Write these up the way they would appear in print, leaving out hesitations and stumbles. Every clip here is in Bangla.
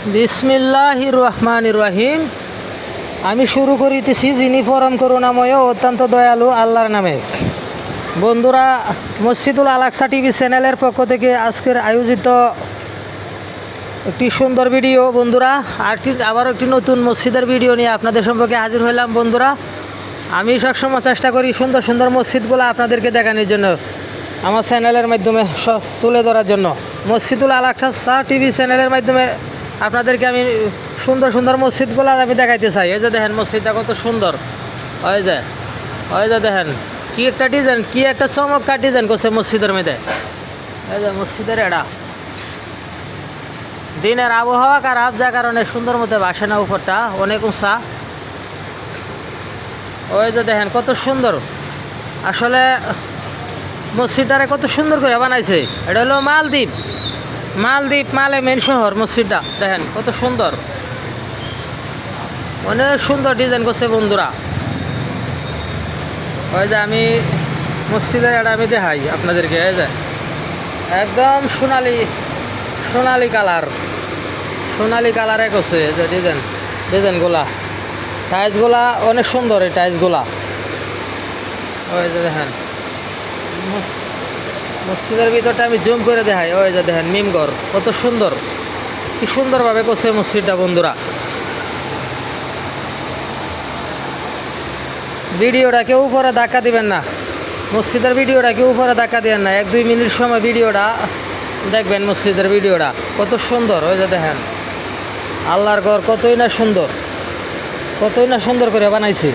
বিসমিল্লাহির রহমানির রহিম। আমি শুরু করিতেছি যিনি পরম করুণাময় ও অত্যন্ত দয়ালু আল্লাহর নামে। বন্ধুরা, মসজিদুল আলাকসা টিভি চ্যানেলের পক্ষ থেকে আজকের আয়োজিত একটি সুন্দর ভিডিও। বন্ধুরা, আবারও একটি নতুন মসজিদের ভিডিও নিয়ে আপনাদের সম্পর্কে হাজির হইলাম। বন্ধুরা, আমি সবসময় চেষ্টা করি সুন্দর সুন্দর মসজিদগুলো আপনাদেরকে দেখানোর জন্য, আমার চ্যানেলের মাধ্যমে তুলে ধরার জন্য। মসজিদুল আলাকসা টিভি চ্যানেলের মাধ্যমে আপনাদেরকে আমি সুন্দর সুন্দর মসজিদগুলো আমি দেখাইতে চাই। এই যে দেখেন মসজিদটা কত সুন্দর। ওই যে দেখেন কি একটা ডিজাইন, কি একটা চমৎকার ডিজাইন করছে মসজিদের মধ্যে। এই যে মসজিদের এরা দিনের আবহাওয়া খারাপ, যার কারণে সুন্দর মতো বাসে না, উপরটা অনেক উঁচা। ওই যে দেখেন কত সুন্দর, আসলে মসজিদটারে কত সুন্দর করে বানাইছে। এটা হলো মালদ্বীপ মালে মেন শহর। মসজিদটা দেখেন কত সুন্দর, অনেক সুন্দর ডিজাইন করছে বন্ধুরা। ওই যে আমি মসজিদের এটা আমি দেখাই আপনাদেরকে। এই যে একদম সোনালি কালারে করছে যে ডিজাইনগুলা, টাইলসগুলা অনেক সুন্দর। এই টাইলসগুলা ওই যে দেখেন মসজিদের ভিতরটা আমি জুম করে দেখাই। ওই যে দেখেন মিমঘর কত সুন্দর, কি সুন্দরভাবে করছে মসজিদটা। বন্ধুরা, ভিডিওটা কেউ উপরে ধাক্কা দিবেন না, মসজিদের ভিডিওটা কেউ উপরে ধাক্কা দিবেন না। 1-2 মিনিট সময় ভিডিওটা দেখবেন, মসজিদের ভিডিওটা কত সুন্দর। ওই যে দেখেন আল্লাহর ঘর কতই না সুন্দর করে বানাইছে।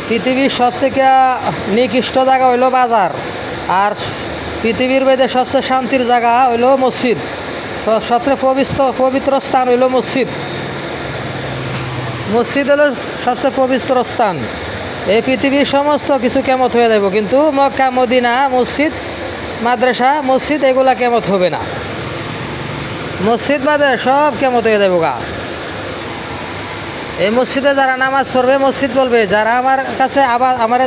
পৃথিবীর সবচেয়ে নিকৃষ্ট জায়গা হইল বাজার, আর পৃথিবীর মধ্যে সবচেয়ে শান্তির জায়গা হইল মসজিদ। সবচেয়ে পবিত্র স্থান হইল মসজিদ। মসজিদ হলো সবচেয়ে পবিত্র স্থান। এই পৃথিবীর সমস্ত কিছু কেমত হয়ে যাব, কিন্তু মক্কা মদিনা মসজিদ, মাদ্রাসা মসজিদ এগুলা কেমত হবে না। মসজিদ বাদে সব কেমত হয়ে যাবো গা। এই মসজিদে যারা নামাজ পড়বে মসজিদ বলবে, যারা আমার কাছে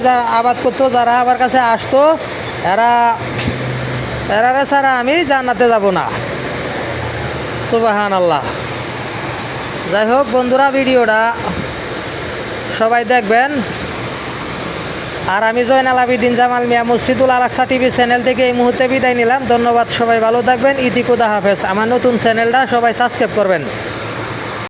যারা আবাদ করতো, যারা আমার কাছে আসতো, এরারে ছাড়া আমি জান্নাতে যাব না। সুবহানাল্লাহ। যাই হোক বন্ধুরা, ভিডিওটা সবাই দেখবেন। আর আমি জয়নাল আবেদিন জামাল মিয়া মসজিদুল আলাকসা টিভি চ্যানেল থেকে এই মুহূর্তে বিদায় নিলাম। ধন্যবাদ, সবাই ভালো থাকবেন। ইতি খুদা হাফেজ। আমার নতুন চ্যানেলটা সবাই সাবস্ক্রাইব করবেন।